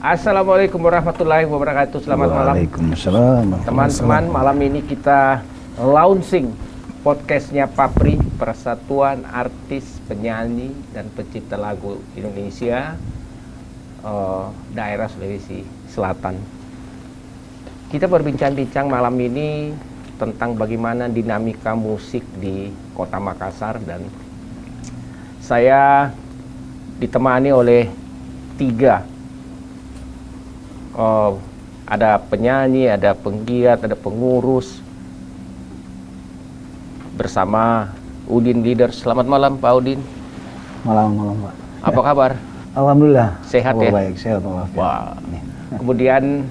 Assalamualaikum warahmatullahi wabarakatuh. Selamat malam. Waalaikumsalam. Teman-teman, malam ini kita launching podcastnya Papri, Persatuan Artis, Penyanyi, dan Pencipta Lagu Indonesia, daerah Sulawesi Selatan. Kita berbincang-bincang malam ini tentang bagaimana dinamika musik di Kota Makassar, dan saya ditemani oleh tiga, ada penyanyi, ada penggiat, ada pengurus, bersama Udin Leader. Selamat malam Pak Udin. Malam Pak. Apa kabar? Alhamdulillah. Sehat ya? Baik, sehat walafiat. Wah. Kemudian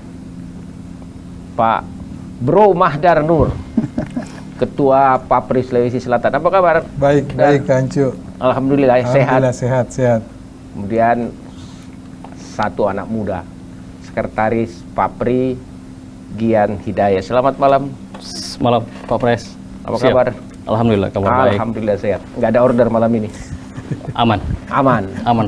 Pak Bro Mahdar Nur, Ketua Papri Sulawesi Selatan. Apa kabar? Baik, Kancu. Alhamdulillah sehat. Sehat. Kemudian satu anak muda, Sekretaris Papri, Gian Hidayah. Selamat malam. Malam Pak Pres. Apa Siap. kabar? Alhamdulillah kabar baik. Alhamdulillah sehat. Nggak ada order malam ini. Aman.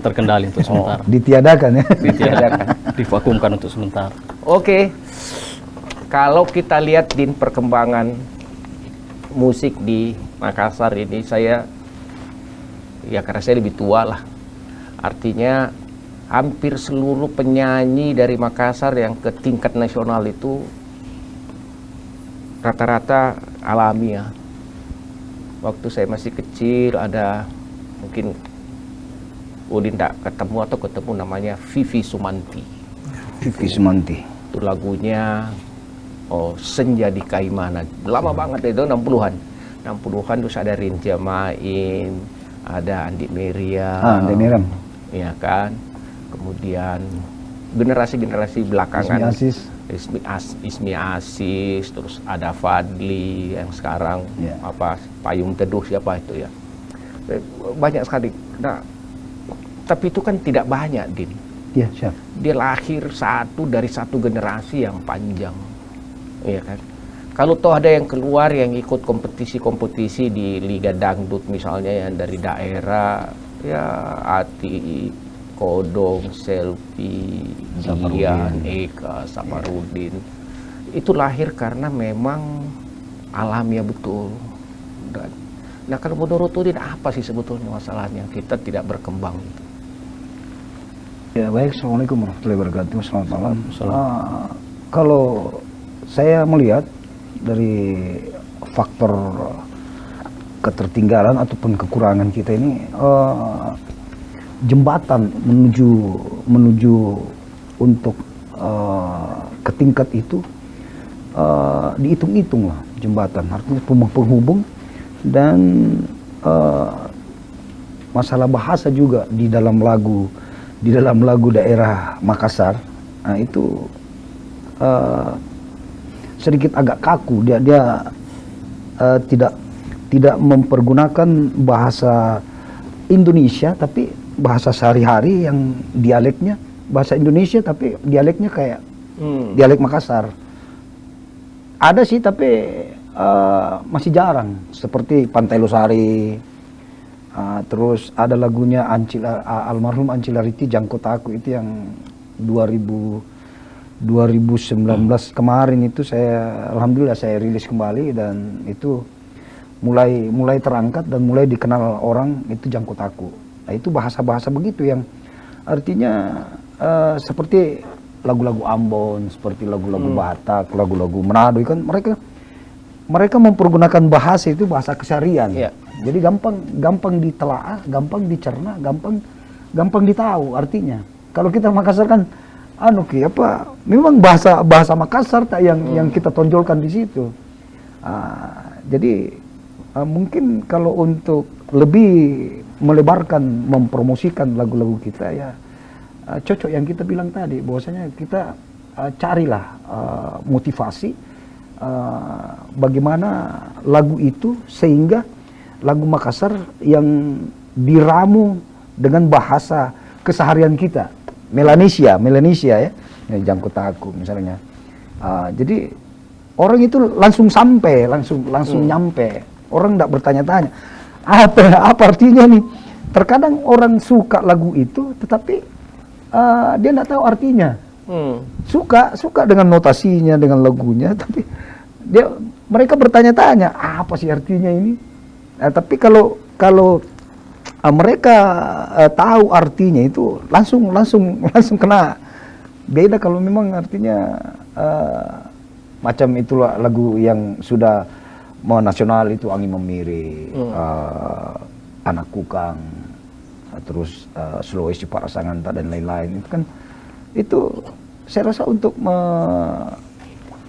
Terkendali untuk sementara. Ditiadakan ya. Ditiadakan. Divakumkan untuk sementara. Oke. Kalau kita lihat din perkembangan musik di Makassar ini, karena saya lebih tua lah. Artinya hampir seluruh penyanyi dari Makassar yang ke tingkat nasional itu rata-rata alami ya. Waktu saya masih kecil ada, mungkin Udin tak ketemu atau ketemu, namanya Vivi Sumanti. Vivi Sumanti. Itu lagunya Senja di Kaimana. Lama banget itu, 60-an. 60-an terus ada Rinja Main, ada Andi Meriam. Andi Meriam. Iya kan. Kemudian generasi-generasi belakangan Ismi Asis, terus ada Fadli yang sekarang Payung Teduh, siapa itu ya. Banyak sekali. Nah, tapi itu kan tidak banyak, Din. Iya, siap. Dia lahir dari satu generasi yang panjang. Iya kan. Kalau toh ada yang keluar yang ikut kompetisi-kompetisi di Liga Dangdut misalnya, yang dari daerah, ya Ati, Kodong, Selfie, Dian, Eka, Saparudin. Itu lahir karena memang alamiah betul. Nah, kalau menurut Udin, apa sih sebetulnya masalahnya kita tidak berkembang? Ya baik, Assalamualaikum warahmatullahi wabarakatuh. Selamat malam. Kalau saya melihat dari faktor ketertinggalan ataupun kekurangan kita ini, jembatan menuju untuk ke tingkat itu dihitung-hitung lah jembatan, artinya penghubung, dan masalah bahasa juga di dalam lagu daerah Makassar. Nah, itu sedikit agak kaku, dia tidak mempergunakan bahasa Indonesia tapi bahasa sehari-hari yang dialeknya bahasa Indonesia tapi dialeknya kayak dialek Makassar. Ada sih tapi masih jarang, seperti Pantai Losari. Terus ada lagunya almarhum Ancilariti, Jangkotaku, itu yang 2019 kemarin itu alhamdulillah saya rilis kembali, dan itu mulai terangkat dan mulai dikenal orang, itu Jangkotaku. Nah, itu bahasa-bahasa begitu yang artinya seperti lagu-lagu Ambon, seperti lagu-lagu Batak, lagu-lagu Manado, kan mereka mempergunakan bahasa itu, bahasa keseharian. Yeah. Jadi gampang ditelaah, gampang dicerna, gampang ditahu artinya. Kalau kita Makassar kan memang bahasa Makassar yang kita tonjolkan di situ. Jadi mungkin kalau untuk lebih melebarkan, mempromosikan lagu-lagu kita, ya cocok yang kita bilang tadi, bahwasanya kita carilah motivasi bagaimana lagu itu sehingga lagu Makassar yang diramu dengan bahasa keseharian kita, Melanesia ya, Jangkotaku misalnya. Jadi orang itu langsung sampai, langsung nyampe. Orang tidak bertanya-tanya apa artinya nih. Terkadang orang suka lagu itu tetapi dia tidak tahu artinya. Suka dengan notasinya, dengan lagunya, tapi mereka bertanya-tanya apa sih artinya ini. Tapi kalau mereka tahu artinya itu langsung kena. Beda kalau memang artinya macam itulah lagu yang sudah mau nasional itu Angin Memiri, Anak Kukang, terus Sulawesi Parasanganta dan lain-lain itu kan, itu saya rasa untuk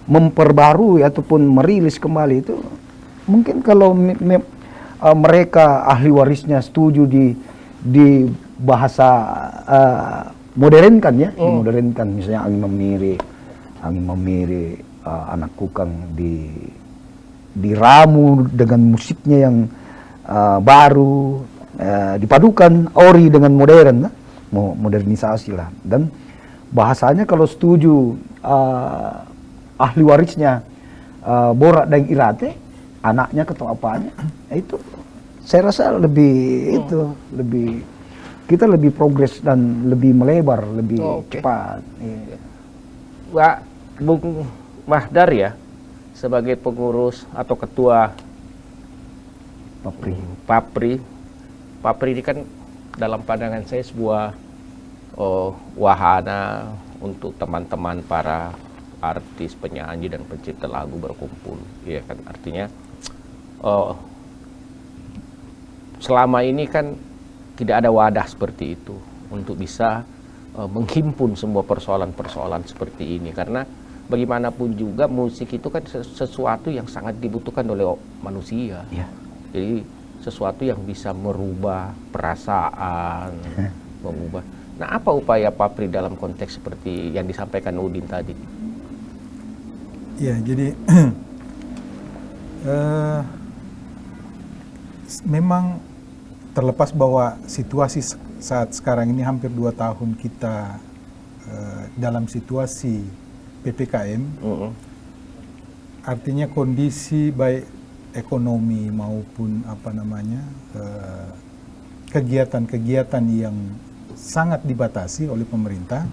memperbarui ataupun merilis kembali itu mungkin kalau mereka ahli warisnya setuju di bahasa modernkan ya, dimodernkan, misalnya Angin Memiri, Anak Kukang diramu dengan musiknya yang baru, dipadukan ori dengan modern, modernisasi lah, dan bahasanya kalau setuju ahli warisnya Borak dan Irate, anaknya atau apanya, itu saya rasa kita lebih progres dan lebih melebar, lebih cepat. Pak Bung Mahdar ya, sebagai pengurus atau ketua Papri ini kan dalam pandangan saya sebuah wahana untuk teman-teman para artis, penyanyi dan pencipta lagu berkumpul, ya kan, artinya selama ini kan tidak ada wadah seperti itu untuk bisa menghimpun semua persoalan-persoalan seperti ini, karena bagaimanapun juga musik itu kan sesuatu yang sangat dibutuhkan oleh manusia. Jadi sesuatu yang bisa merubah perasaan, mengubah. Nah, apa upaya Papri dalam konteks seperti yang disampaikan Udin tadi? Ya, jadi memang terlepas bahwa situasi saat sekarang ini hampir 2 tahun kita dalam situasi PPKM, artinya kondisi baik ekonomi maupun kegiatan-kegiatan yang sangat dibatasi oleh pemerintah.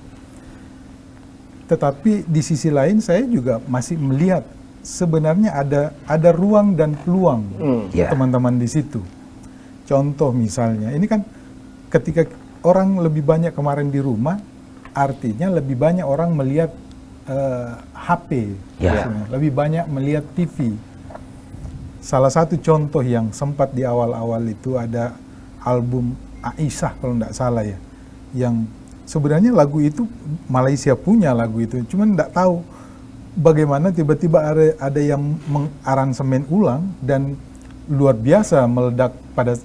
Tetapi di sisi lain saya juga masih melihat sebenarnya ada ruang dan peluang teman-teman di situ. Contoh misalnya, ini kan ketika orang lebih banyak kemarin di rumah, artinya lebih banyak orang melihat HP, lebih banyak melihat TV. Salah satu contoh yang sempat di awal-awal itu ada album Aisyah kalau tidak salah ya, yang sebenarnya lagu itu Malaysia punya lagu itu, cuman tidak tahu bagaimana tiba-tiba ada yang mengaransemen ulang dan luar biasa meledak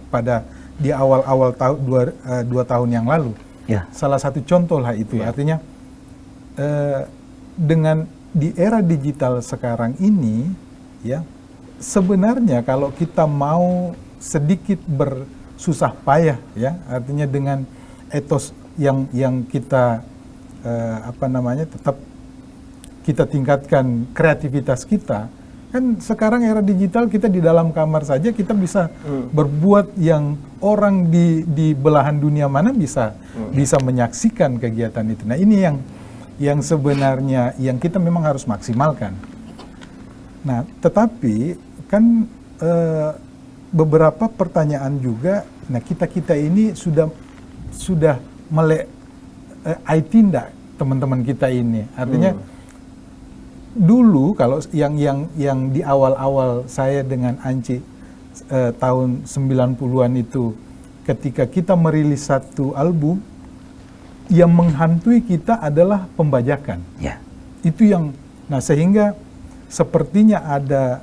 pada di awal-awal 2 tahun yang lalu. Salah satu contoh lah itu. Artinya dengan di era digital sekarang ini, ya sebenarnya kalau kita mau sedikit bersusah payah, ya artinya dengan etos yang kita tetap kita tingkatkan kreativitas kita. Kan sekarang era digital, kita di dalam kamar saja kita bisa berbuat yang orang di belahan dunia mana bisa menyaksikan kegiatan itu. Nah, ini yang sebenarnya yang kita memang harus maksimalkan. Nah, tetapi kan beberapa pertanyaan juga. Nah, kita ini sudah melek IT enggak teman-teman kita ini. Artinya dulu kalau yang di awal-awal saya dengan Anci tahun 90-an itu, ketika kita merilis satu album, yang menghantui kita adalah pembajakan. Itu yang, nah sehingga sepertinya ada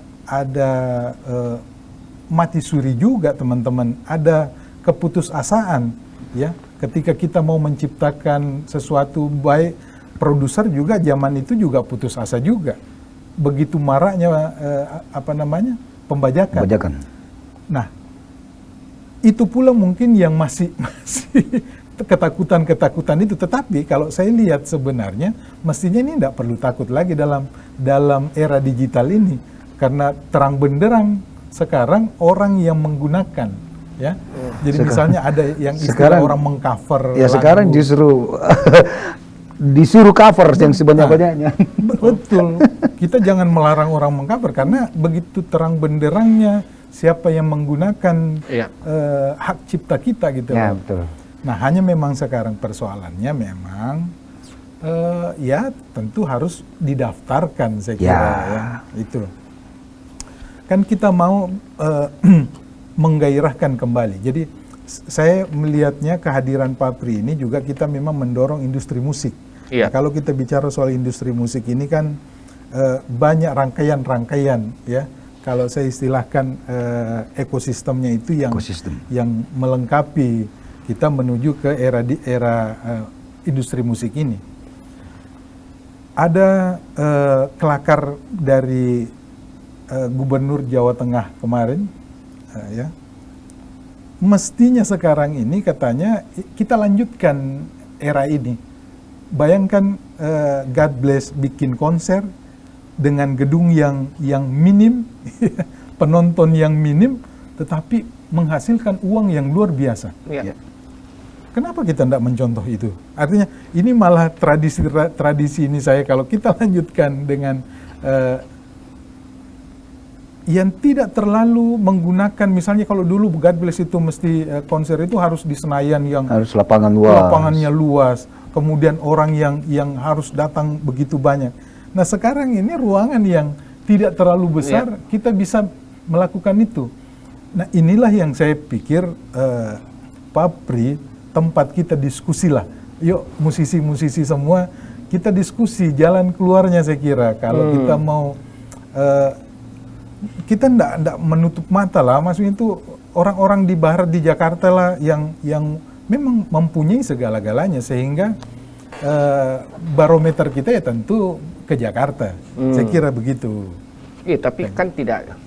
mati suri juga teman-teman, ada keputusasaan ya ketika kita mau menciptakan sesuatu, baik produser juga zaman itu juga putus asa juga. Begitu maraknya pembajakan. Nah, itu pula mungkin yang masih ketakutan itu. Tetapi kalau saya lihat sebenarnya mestinya ini tidak perlu takut lagi dalam era digital ini, karena terang benderang sekarang orang yang menggunakan, ya. Jadi misalnya ada yang istilah orang mengcover ya lagu. Sekarang justru disuruh cover yang sebanyak-banyaknya. Betul. Kita jangan melarang orang mengcover karena begitu terang benderangnya siapa yang menggunakan Iya. hak cipta kita gitu. Ya, loh. betul. Nah, hanya memang sekarang persoalannya memang ya tentu harus didaftarkan saya kira ya. Itu. Kan kita mau menggairahkan kembali. Jadi saya melihatnya kehadiran Papri ini juga kita memang mendorong industri musik. Iya. Nah, kalau kita bicara soal industri musik ini kan banyak rangkaian-rangkaian ya. Kalau saya istilahkan ekosistemnya itu yang melengkapi kita menuju ke era industri musik ini. Ada kelakar dari Gubernur Jawa Tengah kemarin ya. Mestinya sekarang ini katanya kita lanjutkan era ini. Bayangkan God Bless bikin konser dengan gedung yang minim, penonton yang minim, tetapi menghasilkan uang yang luar biasa. Iya. Kenapa kita tidak mencontoh itu? Artinya ini malah tradisi ini saya kalau kita lanjutkan dengan yang tidak terlalu menggunakan, misalnya kalau dulu God Bless itu mesti konser itu harus di Senayan yang Harus lapangan luas. lapangannya luas, kemudian orang yang harus datang begitu banyak. Nah sekarang ini ruangan yang tidak terlalu besar, kita bisa melakukan itu. Nah inilah yang saya pikir Papri tempat kita diskusi lah. Yuk musisi-musisi semua kita diskusi jalan keluarnya saya kira. Kalau kita mau kita ndak menutup mata lah, maksudnya itu orang-orang di barat di Jakarta lah yang memang mempunyai segala-galanya sehingga barometer kita ya tentu ke Jakarta. Saya kira begitu. Iya, tapi kan tidak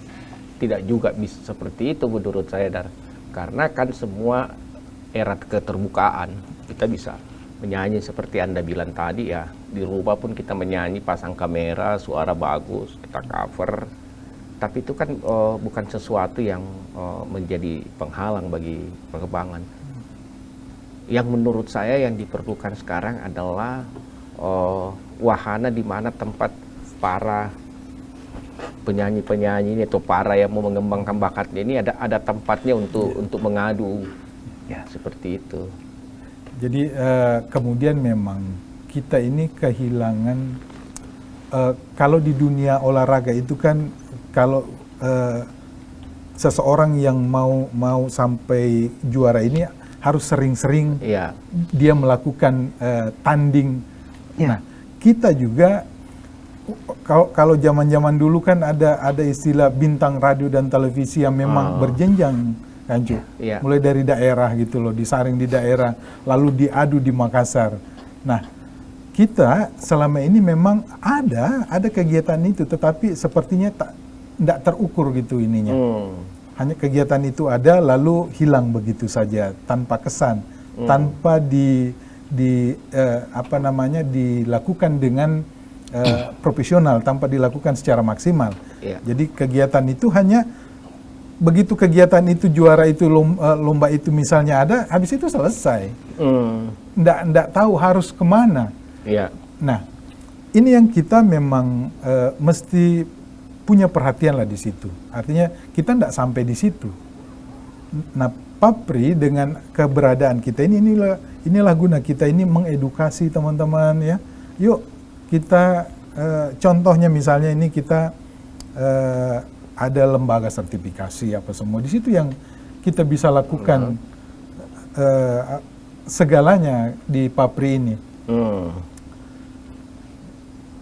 juga bisa seperti itu menurut saya, Dar. Karena kan semua era keterbukaan kita bisa menyanyi seperti Anda bilang tadi ya, di rumah pun kita menyanyi, pasang kamera, suara bagus, kita cover. Tapi itu kan bukan sesuatu yang menjadi penghalang bagi perkembangan. Yang menurut saya yang diperlukan sekarang adalah wahana di mana tempat para penyanyi-penyanyi ini atau para yang mau mengembangkan bakatnya ini ada tempatnya untuk mengadu. Ya, seperti itu. Jadi kemudian memang kita ini kehilangan kalau di dunia olahraga itu kan kalau seseorang yang mau sampai juara ini harus sering-sering dia melakukan tanding. Nah, kita juga kalau zaman-zaman dulu kan ada istilah bintang radio dan televisi yang memang berjenjang, kan Cu? Mulai dari daerah gitu loh, disaring di daerah, lalu diadu di Makassar. Nah, kita selama ini memang ada kegiatan itu, tetapi sepertinya tidak terukur gitu ininya. Hanya kegiatan itu ada lalu hilang begitu saja tanpa kesan, tanpa dilakukan dengan profesional, tanpa dilakukan secara maksimal. Jadi kegiatan itu hanya begitu kegiatan itu juara itu lomba itu misalnya ada, habis itu selesai. Nggak tahu harus kemana. Nah, ini yang kita memang mesti punya perhatian lah di situ. Artinya kita nggak sampai di situ. Nah, Papri dengan keberadaan kita inilah guna kita ini mengedukasi teman-teman ya. Yuk kita contohnya misalnya ini kita ada lembaga sertifikasi apa semua di situ yang kita bisa lakukan segalanya di Papri ini.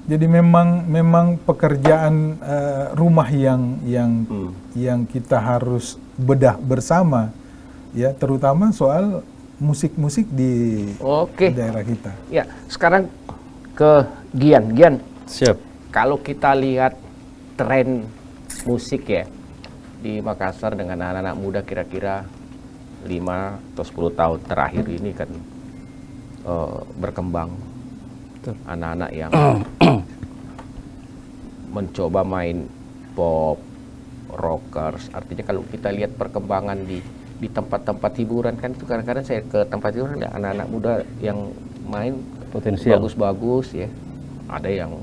Jadi memang pekerjaan rumah yang kita harus bedah bersama ya, terutama soal musik-musik di daerah kita. Ya, sekarang ke Gian. Siap. Kalau kita lihat tren musik ya di Makassar dengan anak-anak muda kira-kira 5 atau 10 tahun terakhir ini kan berkembang. Anak-anak yang mencoba main pop, rockers. Artinya kalau kita lihat perkembangan di tempat-tempat hiburan kan itu kadang-kadang saya ke tempat hiburan ya anak-anak muda yang main Potensial. bagus-bagus ya. Ada yang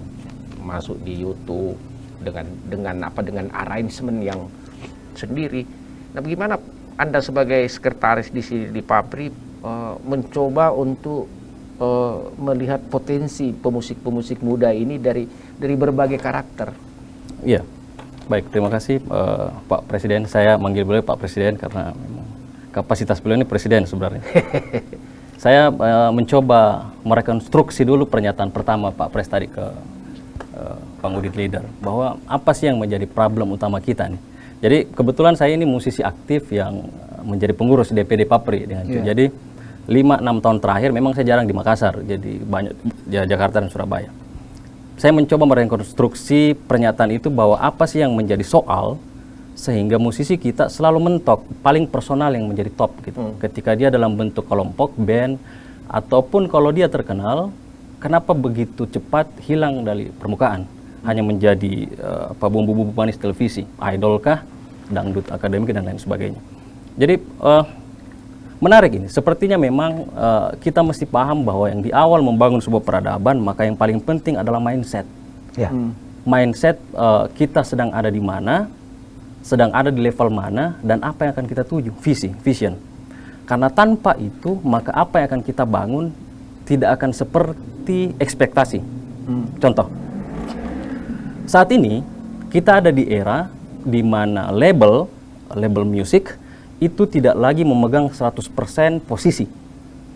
masuk di YouTube dengan arrangement yang sendiri. Nah, bagaimana Anda sebagai sekretaris di sini di pabrik mencoba untuk melihat potensi pemusik-pemusik muda ini dari berbagai karakter? Iya, baik, terima kasih Pak Presiden. Saya manggil beliau Pak Presiden karena memang kapasitas beliau ini presiden sebenarnya. Saya mencoba merekonstruksi dulu pernyataan pertama Pak Pres tadi ke Bang Udit Leader, bahwa apa sih yang menjadi problem utama kita nih. Jadi kebetulan saya ini musisi aktif yang menjadi pengurus DPD Papri dengan Yeah. Jadi 5-6 tahun terakhir memang saya jarang di Makassar, jadi banyak Jakarta dan Surabaya. Saya mencoba merekonstruksi pernyataan itu bahwa apa sih yang menjadi soal sehingga musisi kita selalu mentok paling personal yang menjadi top gitu. Ketika dia dalam bentuk kelompok, band, ataupun kalau dia terkenal, kenapa begitu cepat hilang dari permukaan? Hanya menjadi bumbu-bumbu manis televisi, idolkah, dangdut akademik dan lain sebagainya. Jadi menarik ini, sepertinya memang kita mesti paham bahwa yang di awal membangun sebuah peradaban, maka yang paling penting adalah mindset. Ya. Mindset kita sedang ada di mana, sedang ada di level mana, dan apa yang akan kita tuju, vision. Karena tanpa itu, maka apa yang akan kita bangun tidak akan seperti ekspektasi. Contoh, saat ini kita ada di era di mana label musik itu tidak lagi memegang 100% posisi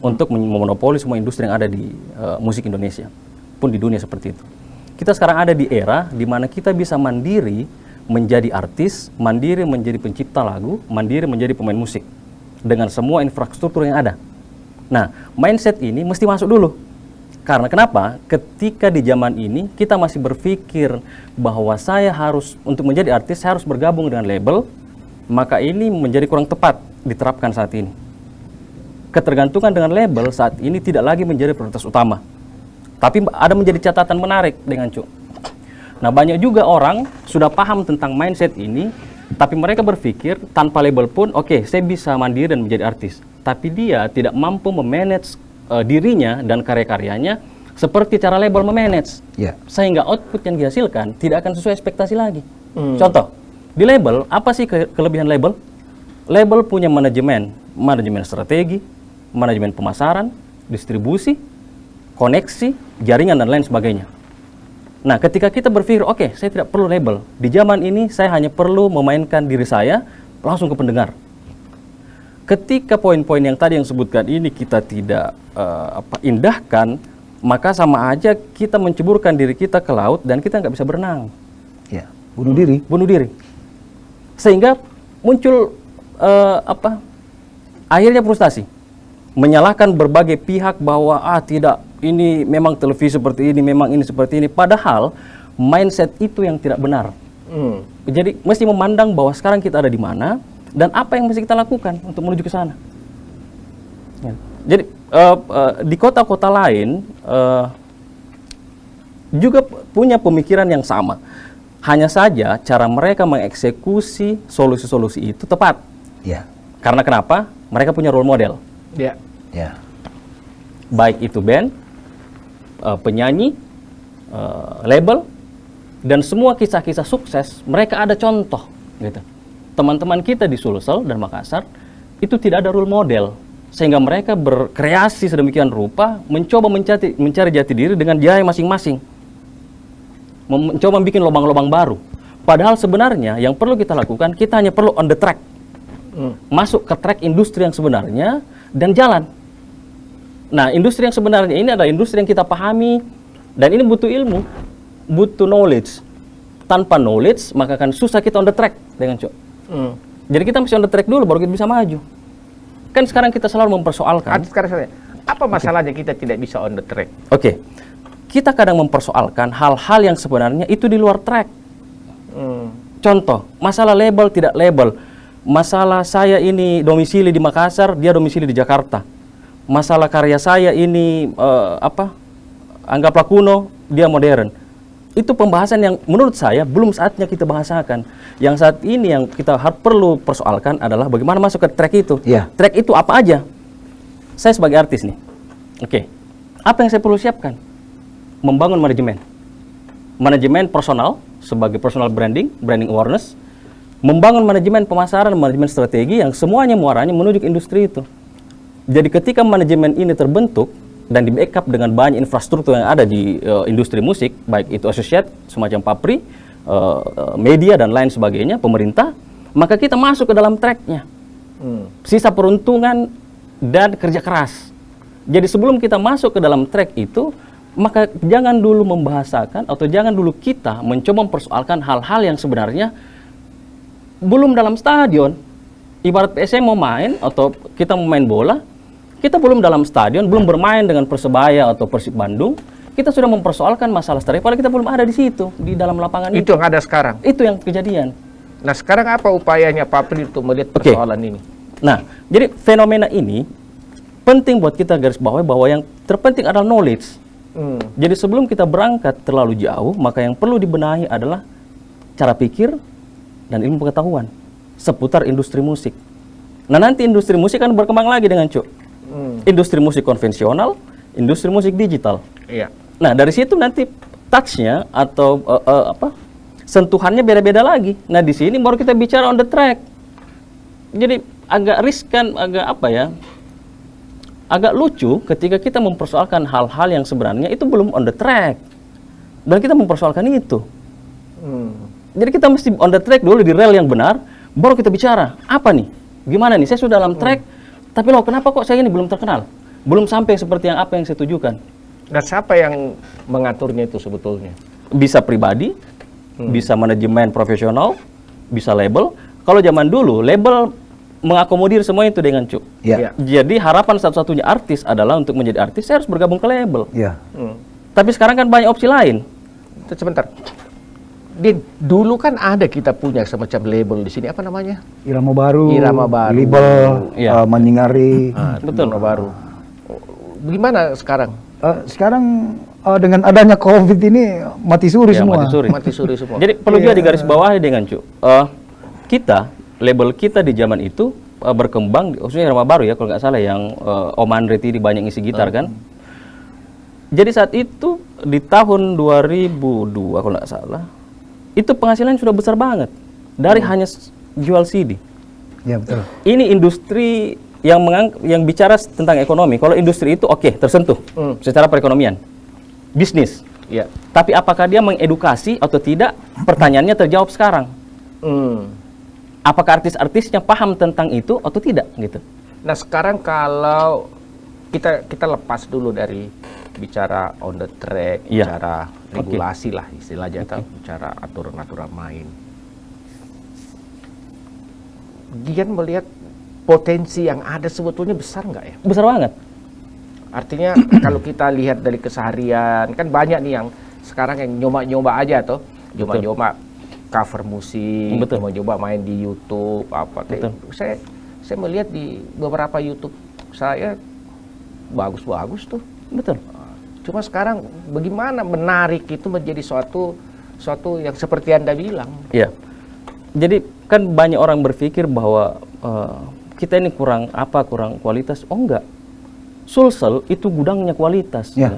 untuk memonopoli semua industri yang ada di musik Indonesia, pun di dunia seperti itu. Kita sekarang ada di era di mana kita bisa mandiri menjadi artis, mandiri menjadi pencipta lagu, mandiri menjadi pemain musik dengan semua infrastruktur yang ada. Nah, mindset ini mesti masuk dulu. Karena kenapa? Ketika di zaman ini kita masih berpikir bahwa saya harus untuk menjadi artis saya harus bergabung dengan label, maka ini menjadi kurang tepat diterapkan saat ini. Ketergantungan dengan label saat ini tidak lagi menjadi prioritas utama. Tapi ada menjadi catatan menarik dengan Cuk. Nah, banyak juga orang sudah paham tentang mindset ini, tapi mereka berpikir tanpa label pun, oke, saya bisa mandiri dan menjadi artis. Tapi dia tidak mampu memanage dirinya dan karya-karyanya seperti cara label memanage. Ya. Sehingga output yang dihasilkan tidak akan sesuai ekspektasi lagi. Contoh, di label, apa sih kelebihan label? Label punya manajemen strategi, manajemen pemasaran, distribusi, koneksi, jaringan, dan lain sebagainya. Nah, ketika kita berpikir, oke, saya tidak perlu label. Di zaman ini, saya hanya perlu memainkan diri saya langsung ke pendengar. Ketika poin-poin yang tadi yang sebutkan ini kita tidak indahkan, maka sama aja kita menceburkan diri kita ke laut dan kita nggak bisa berenang. Ya. Bunuh diri. Bunuh diri. Sehingga muncul akhirnya frustasi. Menyalahkan berbagai pihak bahwa tidak, ini memang televisi seperti ini, memang ini seperti ini. Padahal mindset itu yang tidak benar. Jadi mesti memandang bahwa sekarang kita ada di mana dan apa yang mesti kita lakukan untuk menuju ke sana. Ya. Jadi di kota-kota lain juga punya pemikiran yang sama. Hanya saja cara mereka mengeksekusi solusi-solusi itu tepat. Ya. Karena kenapa? Mereka punya role model. Ya. Ya. Baik itu band, penyanyi, label, dan semua kisah-kisah sukses, mereka ada contoh. Gitu. Teman-teman kita di Sulsel dan Makassar, itu tidak ada role model. Sehingga mereka berkreasi sedemikian rupa, mencoba mencari jati diri dengan jaya masing-masing. Mencoba bikin lubang-lubang baru. Padahal sebenarnya yang perlu kita lakukan, kita hanya perlu on the track. Masuk ke track industri yang sebenarnya dan jalan. Nah, industri yang sebenarnya ini adalah industri yang kita pahami dan ini butuh ilmu, butuh knowledge. Tanpa knowledge, maka akan susah kita on the track dengan Cok. Jadi kita mesti on the track dulu baru kita bisa maju. Kan sekarang kita selalu mempersoalkan. Sekarang apa masalahnya kita tidak bisa on the track? Oke. Kita kadang mempersoalkan hal-hal yang sebenarnya itu di luar track. Contoh, masalah label tidak label. Masalah saya ini domisili di Makassar, dia domisili di Jakarta. Masalah karya saya ini anggaplah kuno, dia modern. Itu pembahasan yang menurut saya belum saatnya kita bahasakan. Yang saat ini yang kita perlu persoalkan adalah bagaimana masuk ke track itu. Yeah. Track itu apa aja? Saya sebagai artis nih. Oke. Apa yang saya perlu siapkan? Membangun manajemen. Manajemen personal sebagai personal branding, branding awareness, membangun manajemen pemasaran, manajemen strategi yang semuanya muaranya menuju ke industri itu. Jadi ketika manajemen ini terbentuk dan di backup dengan banyak infrastruktur yang ada di industri musik, baik itu associate, semacam papri, media dan lain sebagainya, pemerintah, maka kita masuk ke dalam tracknya. Sisa peruntungan dan kerja keras. Jadi sebelum kita masuk ke dalam track itu, maka jangan dulu membahasakan atau jangan dulu kita mencoba mempersoalkan hal-hal yang sebenarnya belum dalam stadion. Ibarat PSM mau main atau kita mau main bola, kita belum dalam stadion, belum bermain dengan Persebaya atau Persib Bandung, kita sudah mempersoalkan masalah stadion, padahal kita belum ada di situ, di dalam lapangan itu. Itu yang ada sekarang. Itu yang kejadian. Nah, sekarang apa upayanya Pak Pri untuk melihat Oke. persoalan ini? Nah, jadi fenomena ini penting buat kita garis bawahi bahwa yang terpenting adalah knowledge. Jadi sebelum kita berangkat terlalu jauh, maka yang perlu dibenahi adalah cara pikir dan ilmu pengetahuan seputar industri musik. Nah, nanti industri musik kan berkembang lagi dengan industri musik konvensional, industri musik digital. Iya. Nah, dari situ nanti touch-nya atau sentuhannya beda-beda lagi. Nah, di sini baru kita bicara on the track. Jadi agak riskan, agak lucu ketika kita mempersoalkan hal-hal yang sebenarnya itu belum on the track. Dan kita mempersoalkan itu. Jadi kita mesti on the track dulu di rel yang benar, baru kita bicara, apa nih? Gimana nih? Saya sudah dalam track, tapi loh kenapa kok saya ini belum terkenal? Belum sampai seperti yang apa yang saya tujukan. Nah, siapa yang mengaturnya itu sebetulnya? Bisa pribadi, bisa manajemen profesional, bisa label. Kalau zaman dulu, label mengakomodir semua itu dengan cuk. Ya. Jadi harapan satu-satunya artis adalah untuk menjadi artis, saya harus bergabung ke label. Ya. Tapi sekarang kan banyak opsi lain. Sebentar. Din, dulu kan ada kita punya semacam label di sini, apa namanya? Irama baru. Irama baru. Label. Iya. Menyingari. Betul. Irama baru. Gimana sekarang? Sekarang dengan adanya COVID ini mati suri Ya, semua. mati suri. Mati suri semua. Jadi perlu juga digarisbawahi dengan cuk. Label kita di zaman itu berkembang, khususnya Irama Baru ya, kalau nggak salah yang Om Andre Tidi banyak ngisi gitar kan. Jadi saat itu di tahun 2002 kalau nggak salah, itu penghasilan sudah besar banget dari hanya jual CD. Ya betul. Ini industri yang bicara tentang ekonomi. Kalau industri itu oke, tersentuh secara perekonomian, bisnis. Iya. Tapi apakah dia mengedukasi atau tidak? Pertanyaannya terjawab sekarang. Apakah artis-artisnya paham tentang itu atau tidak gitu? Nah, sekarang kalau kita lepas dulu dari bicara on the track, Iya. bicara regulasi lah istilahnya, atau bicara aturan-aturan main. Gian melihat potensi yang ada sebetulnya besar nggak ya? Besar banget. Artinya kalau kita lihat dari keseharian, kan banyak nih yang sekarang yang nyoba-nyoba aja toh, nyoba-nyoba cover musik, Betul. nyoba-nyoba main di YouTube apa. Betul. Saya melihat di beberapa YouTube saya bagus-bagus tuh. Betul. Cuma sekarang bagaimana menarik itu menjadi suatu yang seperti Anda bilang. Iya. Jadi kan banyak orang berpikir bahwa kita ini kurang kualitas. Oh enggak. Sulsel itu gudangnya kualitas. Ya.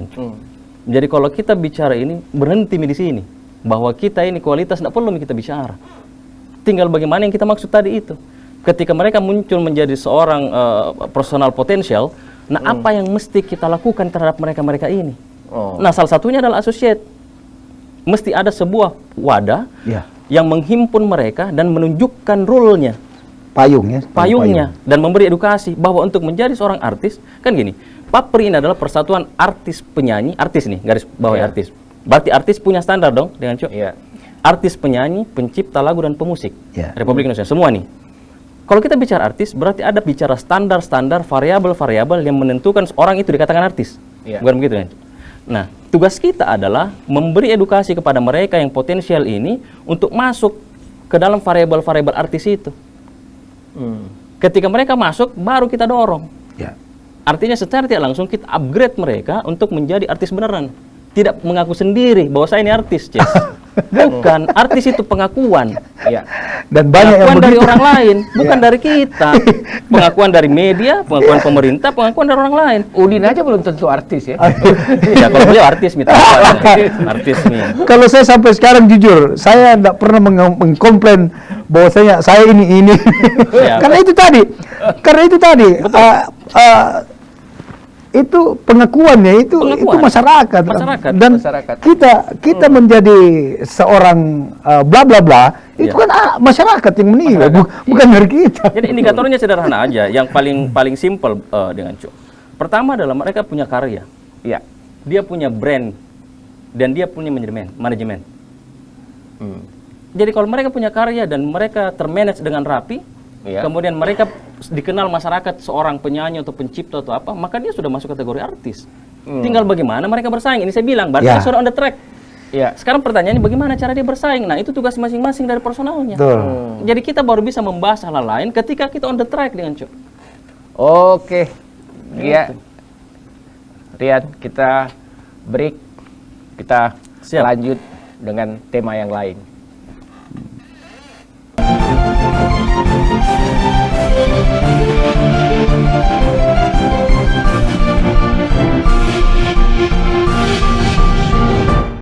Jadi kalau kita bicara ini berhenti di sini. Bahwa kita ini kualitas tidak perlu kita bicara. Tinggal bagaimana yang kita maksud tadi itu. Ketika mereka muncul menjadi seorang personal potensial, nah apa yang mesti kita lakukan terhadap mereka ini? Nah, salah satunya adalah associate. Mesti ada sebuah wadah yang menghimpun mereka dan menunjukkan role-nya, payungnya, dan memberi edukasi bahwa untuk menjadi seorang artis, kan gini, Papri ini adalah persatuan artis penyanyi, artis nih, garis bawah artis. Berarti artis punya standar dong dengan cuk. Iya. Artis, penyanyi, pencipta lagu dan pemusik. Iya. Republik Indonesia semua nih. Kalau kita bicara artis, berarti ada bicara standar-standar, variabel-variabel yang menentukan orang itu dikatakan artis. Iya. Bukan begitu kan? Nah, tugas kita adalah memberi edukasi kepada mereka yang potensial ini untuk masuk ke dalam variabel-variabel artis itu. Ketika mereka masuk, baru kita dorong. Ya. Artinya secara tidak langsung kita upgrade mereka untuk menjadi artis beneran. Tidak mengaku sendiri bahwa saya ini artis, Ces. Bukan, artis itu pengakuan. Ya. Dan banyak yang Pengakuan dari begitu. orang lain, bukan dari kita. Pengakuan dari media, pengakuan pemerintah, pengakuan dari orang lain. Udin aja belum tentu artis ya. Ya kalau beliau artis, mitra. Artis nih. Kalau saya sampai sekarang jujur, saya tidak pernah mengkomplain bahwa saya ini. Ya. Karena itu tadi, itu pengakuannya itu masyarakat. Masyarakat. Dan Masyarakat. kita menjadi seorang bla bla bla, itu Ya. kan masyarakat yang menilai, bukan dari kita. Jadi indikatornya sederhana aja, yang paling simpel dengan Cuk. Pertama adalah mereka punya karya, Ya. dia punya brand, dan dia punya manajemen. Jadi kalau mereka punya karya dan mereka termanage dengan rapi, Ya. kemudian mereka dikenal masyarakat seorang penyanyi atau pencipta atau apa, maka dia sudah masuk kategori artis. Tinggal bagaimana mereka bersaing. Ini saya bilang, berarti Ya. dia sudah on the track. Ya. Sekarang pertanyaannya bagaimana cara dia bersaing? Nah, itu tugas masing-masing dari personalnya. Betul. Jadi kita baru bisa membahas hal lain ketika kita on the track dengan Cuk. Oke. Ya. Rian, kita break. Kita Siap. lanjut dengan tema yang lain.